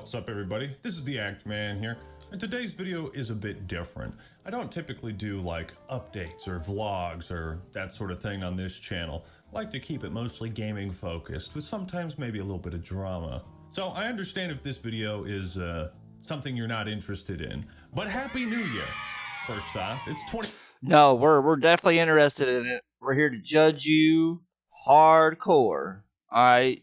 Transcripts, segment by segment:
What's up, everybody? This is the Act Man here, and today's video is a bit different. I don't typically do like updates or vlogs or that sort of thing on this channel. I like to keep it mostly gaming focused, with sometimes maybe a little bit of drama. So I understand if this video is something you're not interested in, but Happy New Year! First off, it's 20. No, we're definitely interested in it. We're here to judge you hardcore. Alright?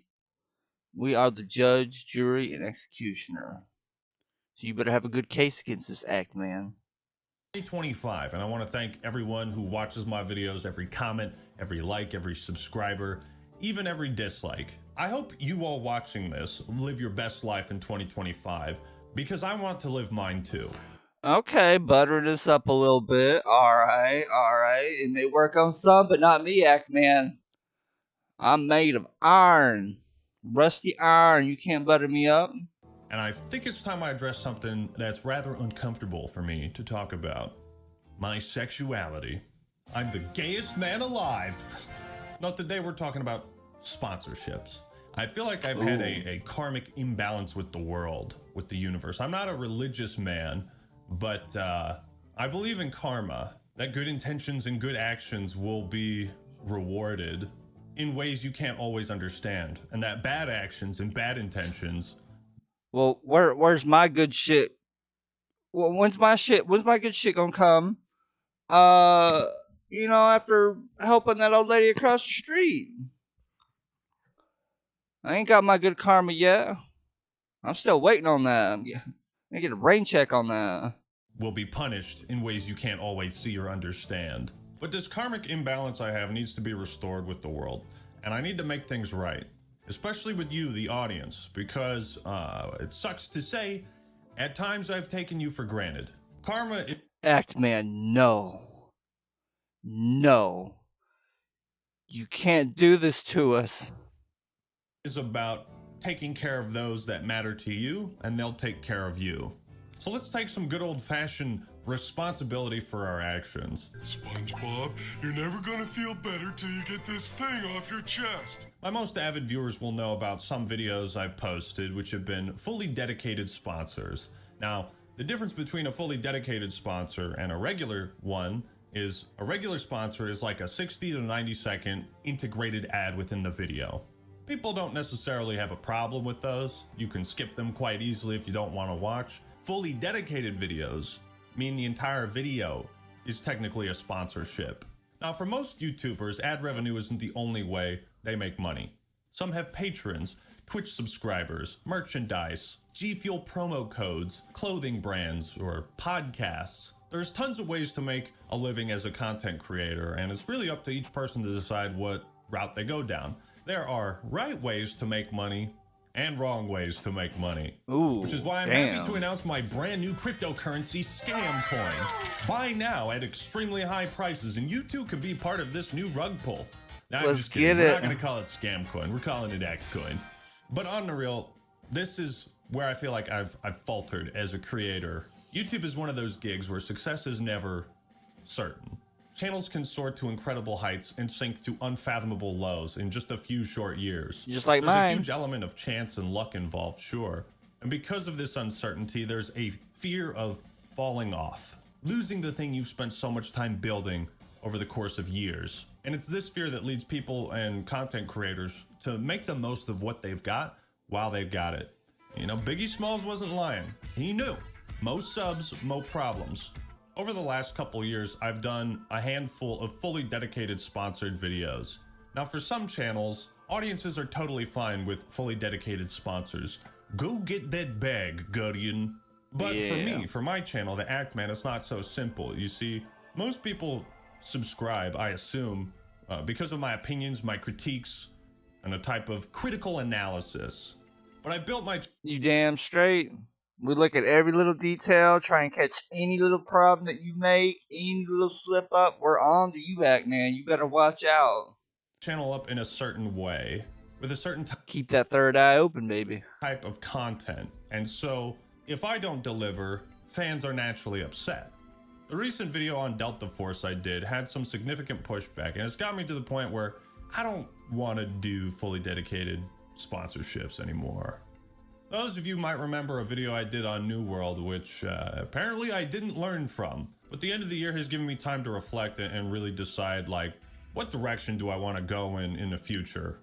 We are the judge, jury, and executioner. So you better have a good case against this act, man. 2025, and I want to thank everyone who watches my videos, every comment, every like, every subscriber, even every dislike. I hope you all watching this live your best life in 2025, because I want to live mine too. Okay, butter this up a little bit. Alright. It may work on some, but not me, act man. I'm made of iron. Rusty iron. You can't butter me up. And I think it's time I address something that's rather uncomfortable for me to talk about. My sexuality. I'm the gayest man alive. No, today we're talking about sponsorships. I feel like I've had a karmic imbalance with the world, with the universe. I'm not a religious man, but I believe in karma, that good intentions and good actions will be rewarded in ways you can't always understand, and that bad actions and bad intentions. Well, where's my good shit? Well, when's my good shit gonna come? After helping that old lady across the street. I ain't got my good karma yet. I'm still waiting on that. I'm gonna get a brain check on that. Will be punished in ways you can't always see or understand. But this karmic imbalance I have needs to be restored with the world, and I need to make things right, especially with you, the audience, because it sucks to say, at times I've taken you for granted. Karma is— Act man, no. No. You can't do this to us. Is about taking care of those that matter to you, and they'll take care of you. So let's take some good old-fashioned responsibility for our actions. SpongeBob, you're never gonna feel better till you get this thing off your chest. My most avid viewers will know about some videos I've posted which have been fully dedicated sponsors. Now, the difference between a fully dedicated sponsor and a regular one is a regular sponsor is like a 60 to 90 second integrated ad within the video. People don't necessarily have a problem with those. You can skip them quite easily if you don't want to watch. Fully dedicated videos mean the entire video is technically a sponsorship. Now, for most YouTubers, ad revenue isn't the only way they make money. Some have patrons, Twitch subscribers, merchandise, G Fuel promo codes, clothing brands, or podcasts. There's tons of ways to make a living as a content creator, and it's really up to each person to decide what route they go down. There are right ways to make money and wrong ways to make money. Ooh, which is why I'm happy to announce my brand new cryptocurrency Scam Coin. Buy now at extremely high prices, and you too can be part of this new rug pull. Now, Let's get it. We're not gonna call it Scam Coin, we're calling it Act Coin. But on the real, this is where I feel like I've faltered as a creator. YouTube is one of those gigs where success is never certain. Channels can soar to incredible heights and sink to unfathomable lows in just a few short years. Just like There's mine. a huge element of chance and luck involved, sure. And because of this uncertainty, there's a fear of falling off, losing the thing you've spent so much time building over the course of years. And it's this fear that leads people and content creators to make the most of what they've got while they've got it. You know, Biggie Smalls wasn't lying. He knew. Mo subs, mo problems. Over the last couple years, I've done a handful of fully dedicated sponsored videos. Now, for some channels, audiences are totally fine with fully dedicated sponsors. Go get that bag, Guardian. But for me, for my channel, the Act Man, it's not so simple. You see, most people subscribe, I assume, because of my opinions, my critiques, and a type of critical analysis. But I built my— You damn straight. We look at every little detail, try and catch any little problem that you make, any little slip up. We're on to you, Act man. You better watch out. channel up in a certain way, with a certain Keep that third eye open, baby. type of content. And so, if I don't deliver, fans are naturally upset. The recent video on Delta Force I did had some significant pushback, and it's got me to the point where I don't want to do fully dedicated sponsorships anymore. Those of you might remember a video I did on New World, which apparently I didn't learn from. But the end of the year has given me time to reflect and really decide, like, what direction do I want to go in the future?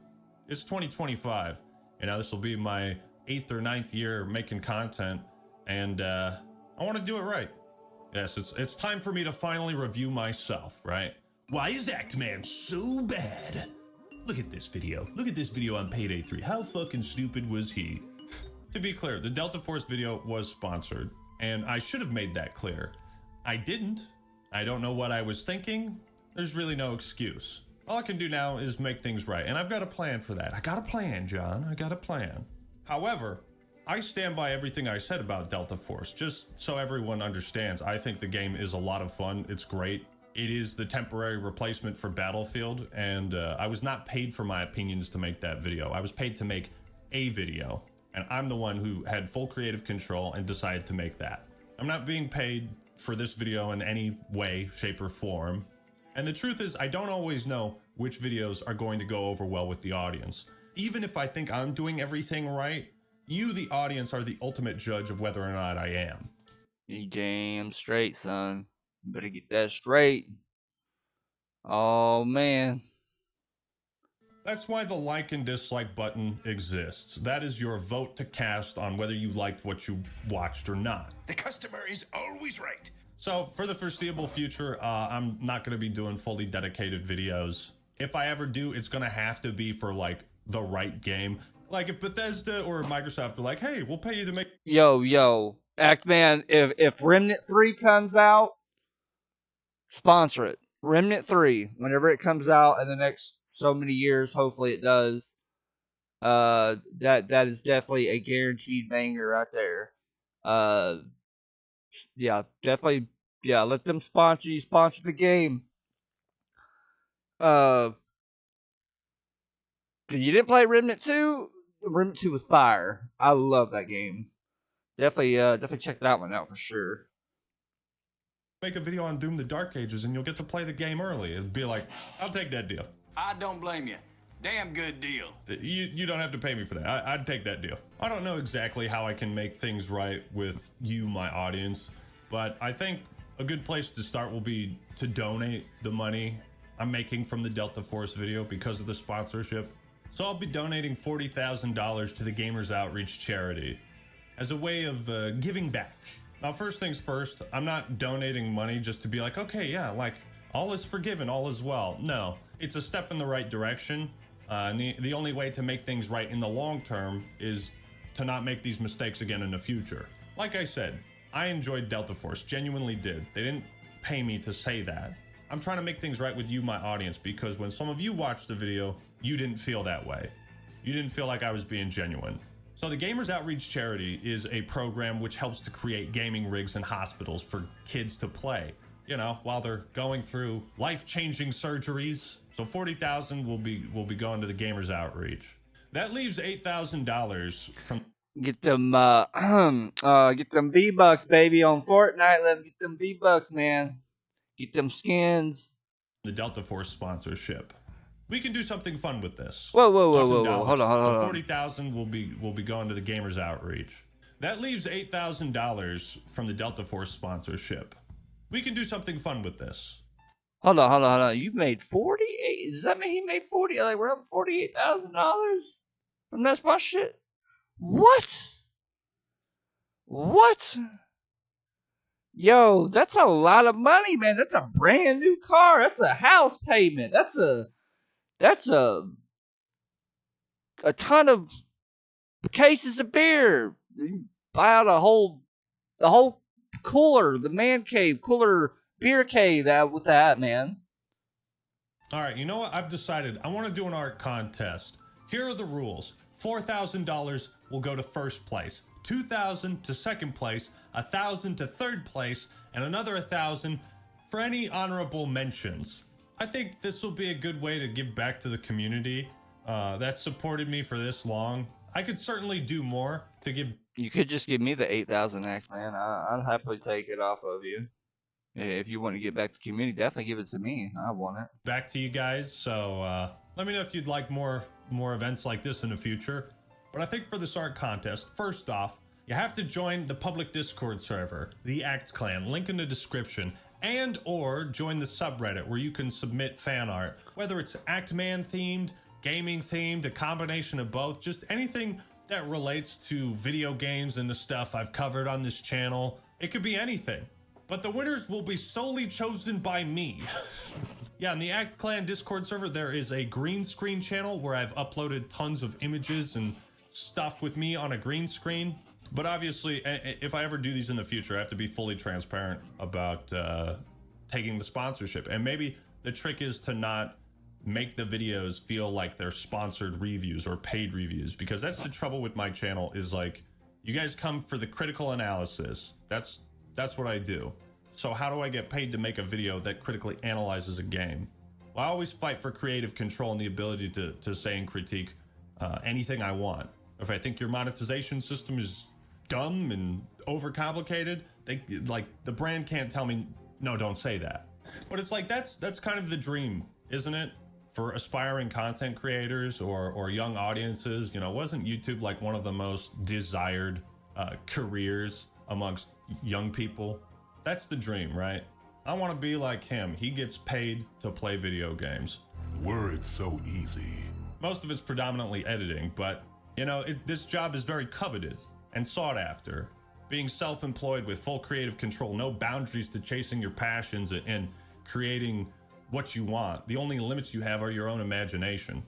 It's 2025, and now this will be my 8th or 9th year making content, and I want to do it right. Yes, it's time for me to finally review myself, right? Why is Act-Man so bad? Look at this video. Look at this video on Payday 3. How fucking stupid was he? To be clear, the Delta Force video was sponsored, and I should have made that clear. I didn't. I don't know what I was thinking. There's really no excuse. All I can do now is make things right, and I've got a plan for that. I got a plan, John. I got a plan. However, I stand by everything I said about Delta Force, just so everyone understands. I think the game is a lot of fun. It's great. It is the temporary replacement for Battlefield, and I was not paid for my opinions to make that video. I was paid to make a video, and I'm the one who had full creative control and decided to make that. I'm not being paid for this video in any way, shape, or form. And the truth is, I don't always know which videos are going to go over well with the audience. Even if I think I'm doing everything right, you, the audience, are the ultimate judge of whether or not I am. You damn straight, son. You better get that straight. Oh, man. That's why the like and dislike button exists. That is your vote to cast on whether you liked what you watched or not. The customer is always right. So for the foreseeable future, I'm not going to be doing fully dedicated videos. If I ever do, it's going to have to be for like the right game. Like if Bethesda or Microsoft are like, hey, we'll pay you to make... Yo, Act-Man, if Remnant 3 comes out, sponsor it. Remnant 3, whenever it comes out in the next so many years, hopefully it does. That is definitely a guaranteed banger right there. Yeah, definitely. Yeah, let them sponsor you. Sponsor the game. You didn't play Remnant 2? Remnant 2 was fire. I love that game. Definitely check that one out for sure. Make a video on Doom the Dark Ages and you'll get to play the game early. It'd be like, I'll take that deal. I don't blame you. Damn good deal. You don't have to pay me for that. I'd take that deal. I don't know exactly how I can make things right with you, my audience, but I think a good place to start will be to donate the money I'm making from the Delta Force video because of the sponsorship. So I'll be donating $40,000 to the Gamers Outreach charity as a way of giving back. Now, first things first, I'm not donating money just to be like, okay, yeah, like all is forgiven, all is well. No, it's a step in the right direction. And the only way to make things right in the long term is to not make these mistakes again in the future. Like I said, I enjoyed Delta Force, genuinely did. They didn't pay me to say that. I'm trying to make things right with you, my audience, because when some of you watched the video, you didn't feel that way. You didn't feel like I was being genuine. So the Gamers Outreach Charity is a program which helps to create gaming rigs in hospitals for kids to play, you know, while they're going through life-changing surgeries. So $40,000 will be going to the Gamers Outreach. That leaves $8,000 from Get them get them V-Bucks, baby, on Fortnite. Let them get them V-Bucks, man. Get them skins. the Delta Force sponsorship. We can do something fun with this. Whoa. $1,000. Hold on. So $40,000 will be going to the Gamers Outreach. That leaves $8,000 from the Delta Force sponsorship. We can do something fun with this. Hold on. You made 48. Does that mean he made 40? Like we're up $48,000 from that sponsorship? What? Yo, that's a lot of money, man. That's a brand new car. That's a house payment. That's a ton of cases of beer. You buy out the whole cooler, the man cave, cooler beer cave with that, man. All right, you know what? I've decided I want to do an art contest. Here are the rules. $4,000 will go to first place, $2,000 to second place, $1,000 to third place, and another $1,000 for any honorable mentions. I think this will be a good way to give back to the community that supported me for this long. I could certainly do more to give. You could just give me the 8,000 X, man. I'd happily take it off of you. If you want to get back to the community, definitely give it to me. I want it. Back to you guys. So let me know if you'd like more events like this in the future. But I think for this art contest, first off, you have to join the public Discord server, the Act Clan, link in the description, and or join the subreddit where you can submit fan art, whether it's Act Man themed, gaming themed, a combination of both, just anything that relates to video games and the stuff I've covered on this channel. It could be anything, but the winners will be solely chosen by me. Yeah, in the Act Clan Discord server, there is a green screen channel where I've uploaded tons of images and stuff with me on a green screen. But obviously, if I ever do these in the future, I have to be fully transparent about taking the sponsorship. And maybe the trick is to not make the videos feel like they're sponsored reviews or paid reviews, because that's the trouble with my channel is like, you guys come for the critical analysis. That's what I do. So how do I get paid to make a video that critically analyzes a game? Well, I always fight for creative control and the ability to say and critique anything I want. If I think your monetization system is dumb and overcomplicated, the brand can't tell me, no, don't say that. But it's like, that's kind of the dream, isn't it? For aspiring content creators or young audiences. You know, wasn't YouTube like one of the most desired careers amongst young people? That's the dream, right? I want to be like him. He gets paid to play video games. Were it so easy. Most of it's predominantly editing, but you know, this job is very coveted and sought after. Being self-employed with full creative control, no boundaries to chasing your passions and creating what you want. The only limits you have are your own imagination.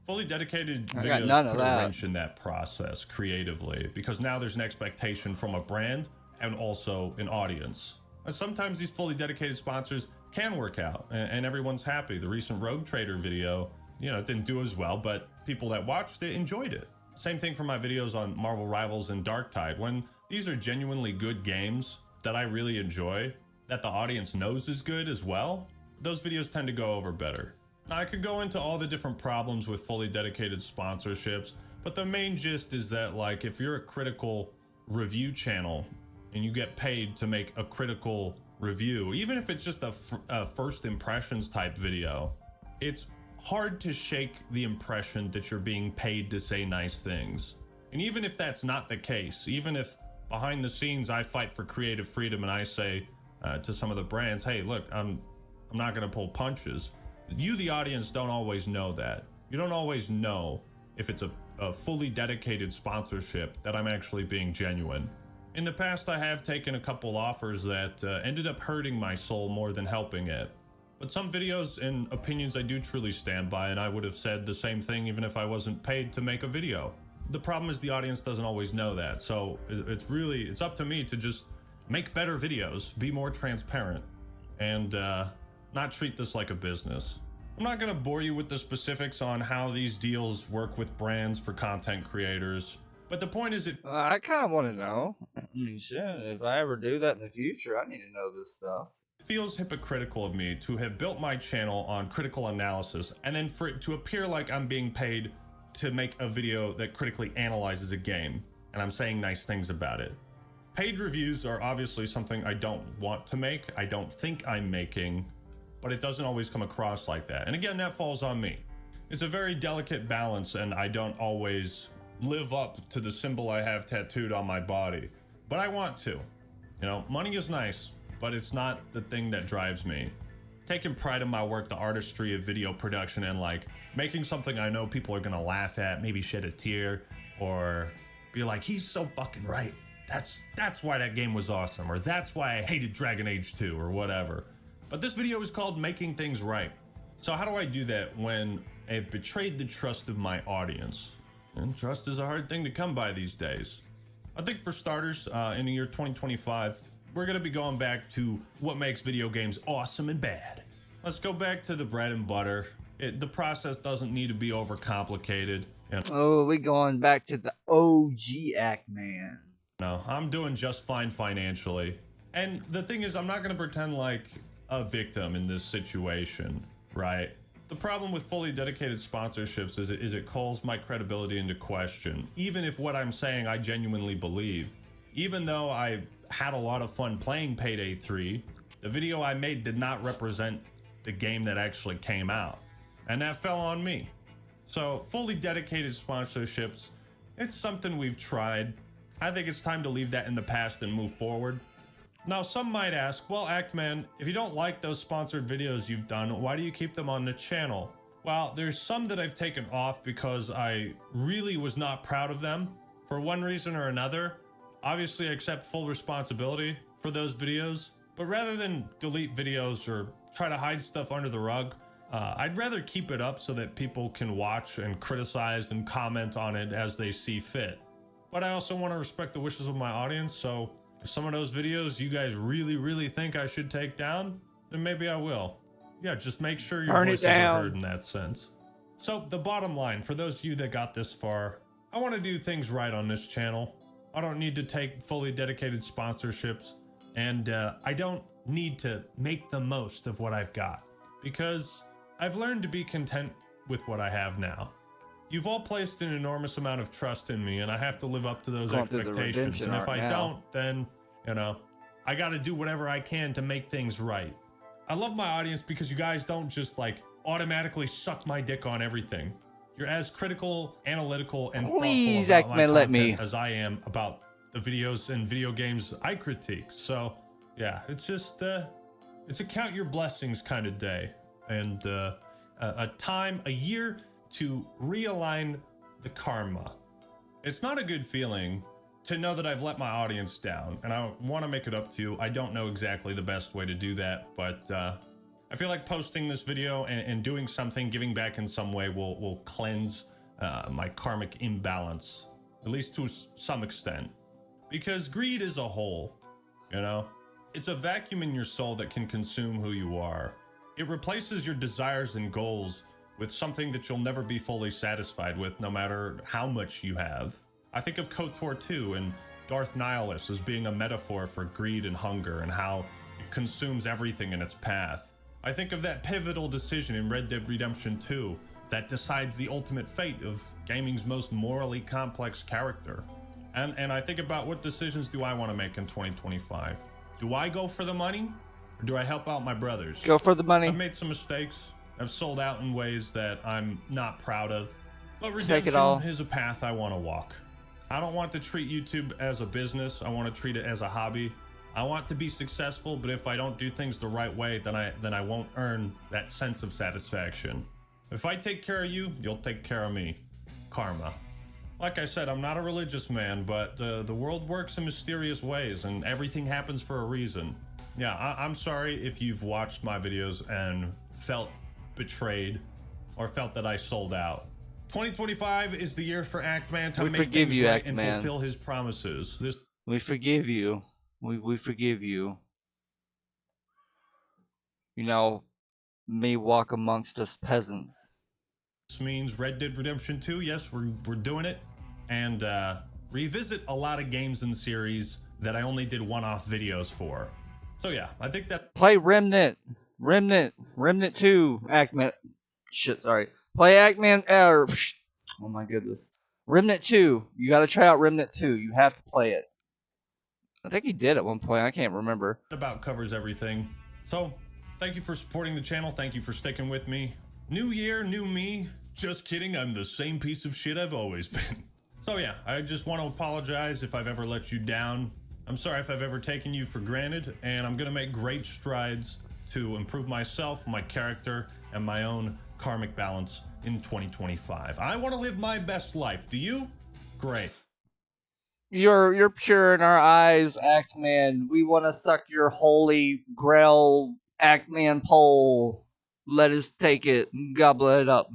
Fully dedicated videos put a wrench in that process creatively, because now there's an expectation from a brand and also an audience. And sometimes these fully dedicated sponsors can work out and everyone's happy. The recent Rogue Trader video, you know, it didn't do as well, but people that watched it enjoyed it. Same thing for my videos on Marvel Rivals and Dark Tide. When these are genuinely good games that I really enjoy, that the audience knows is good as well, those videos tend to go over better. Now, I could go into all the different problems with fully dedicated sponsorships, but the main gist is that, like, if you're a critical review channel and you get paid to make a critical review, even if it's just a first impressions type video, it's hard to shake the impression that you're being paid to say nice things. And even if that's not the case, even if behind the scenes I fight for creative freedom and I say to some of the brands, hey, look, I'm not going to pull punches. You, the audience, don't always know that. You don't always know if it's a fully dedicated sponsorship that I'm actually being genuine. In the past, I have taken a couple offers that ended up hurting my soul more than helping it. But some videos and opinions I do truly stand by, and I would have said the same thing even if I wasn't paid to make a video. The problem is the audience doesn't always know that, so it's up to me to just make better videos, be more transparent, and not treat this like a business. I'm not going to bore you with the specifics on how these deals work with brands for content creators, but the point is I kind of want to know. I mean, shit, if I ever do that in the future, I need to know this stuff. It feels hypocritical of me to have built my channel on critical analysis and then for it to appear like I'm being paid to make a video that critically analyzes a game and I'm saying nice things about it. Paid reviews are obviously something I don't want to make. I don't think I'm making, but it doesn't always come across like that. And again, that falls on me. It's a very delicate balance, and I don't always live up to the symbol I have tattooed on my body, but I want to. You know, money is nice, but it's not the thing that drives me. Taking pride in my work, the artistry of video production, and like making something I know people are gonna laugh at, maybe shed a tear, or be like, he's so fucking right. That's why that game was awesome, or that's why I hated Dragon Age 2, or whatever. But this video is called Making Things Right. So how do I do that when I've betrayed the trust of my audience? And trust is a hard thing to come by these days. I think for starters, in the year 2025, we're gonna be going back to what makes video games awesome and bad. Let's go back to the bread and butter. The process doesn't need to be overcomplicated. Oh, we going back to the OG Act Man. No, I'm doing just fine financially. And the thing is, I'm not gonna pretend like a victim in this situation, right? The problem with fully dedicated sponsorships is it calls my credibility into question, even if what I'm saying I genuinely believe. Even though I had a lot of fun playing Payday 3, the video I made did not represent the game that actually came out, and that fell on me. So fully dedicated sponsorships, It's something we've tried. I think it's time to leave that in the past and move forward. Now, some might ask, well, Actman, if you don't like those sponsored videos you've done, why do you keep them on the channel? Well, there's some that I've taken off because I really was not proud of them for one reason or another. Obviously, I accept full responsibility for those videos, but rather than delete videos or try to hide stuff under the rug, I'd rather keep it up so that people can watch and criticize and comment on it as they see fit. But I also want to respect the wishes of my audience, so if some of those videos you guys really think I should take down, then maybe I will. Yeah, just make sure your voices are heard in that sense. So the bottom line, for those of you that got this far, I want to do things right on this channel. I don't need to take fully dedicated sponsorships, and I don't need to make the most of what I've got, because I've learned to be content with what I have now. You've all placed an enormous amount of trust in me, and I have to live up to those expectations. And if I don't, then, you know, I got to do whatever I can to make things right. I love my audience because you guys don't just like automatically suck my dick on everything. You're as critical, analytical, and thoughtful about my content as I am about the videos and video games I critique. So, yeah, it's just, it's a count your blessings kind of day. And a year to realign the karma. It's not a good feeling to know that I've let my audience down, and I want to make it up to you. I don't know exactly the best way to do that, but I feel like posting this video and doing something, giving back in some way will cleanse my karmic imbalance, at least to some extent. Because greed is a hole, you know? It's a vacuum in your soul that can consume who you are. It replaces your desires and goals with something that you'll never be fully satisfied with, no matter how much you have. I think of KOTOR 2 and Darth Nihilus as being a metaphor for greed and hunger and how it consumes everything in its path. I think of that pivotal decision in Red Dead Redemption 2 that decides the ultimate fate of gaming's most morally complex character. And I think about what decisions do I want to make in 2025? Do I go for the money, or do I help out my brothers? Go for the money. I've made some mistakes. I've sold out in ways that I'm not proud of. But Take it redemption all. is a path I want to walk. I don't want to treat YouTube as a business. I want to treat it as a hobby. I want to be successful, but if I don't do things the right way, then I won't earn that sense of satisfaction. If I take care of you, you'll take care of me. Karma. Like I said, I'm not a religious man, but the world works in mysterious ways, and everything happens for a reason. Yeah, I'm sorry if you've watched my videos and felt betrayed or felt that I sold out. 2025 is the year for Actman to make things right and fulfill his promises. We forgive you. We forgive you. You know, may walk amongst us peasants. This means Red Dead Redemption 2. Yes, we're doing it. And revisit a lot of games and series that I only did one-off videos for. So yeah, I think that... Play Remnant 2, Actman. Shit, sorry. Play Actman, oh my goodness. Remnant 2. You gotta try out Remnant 2. You have to play it. I think he did at one point. I can't remember. About covers everything. So, thank you for supporting the channel. Thank you for sticking with me. New year, new me. Just kidding. I'm the same piece of shit I've always been. So yeah, I just want to apologize if I've ever let you down. I'm sorry if I've ever taken you for granted, and I'm gonna make great strides to improve myself, my character, and my own karmic balance in 2025. I want to live my best life. Do you? Great. You're pure in our eyes, Actman. We want to suck your holy grail Actman pole. Let us take it and gobble it up.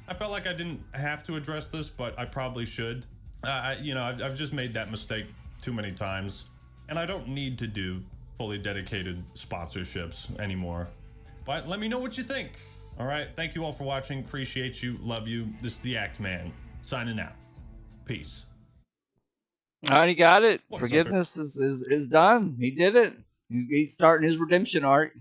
I felt like I didn't have to address this, but I probably should. I've just made that mistake too many times, and I don't need to do fully dedicated sponsorships anymore. But let me know what you think. All right, thank you all for watching. Appreciate you, love you. This is the Actman signing out. Peace. All right, he got it. What's Forgiveness is done. He did it. He's starting his redemption arc.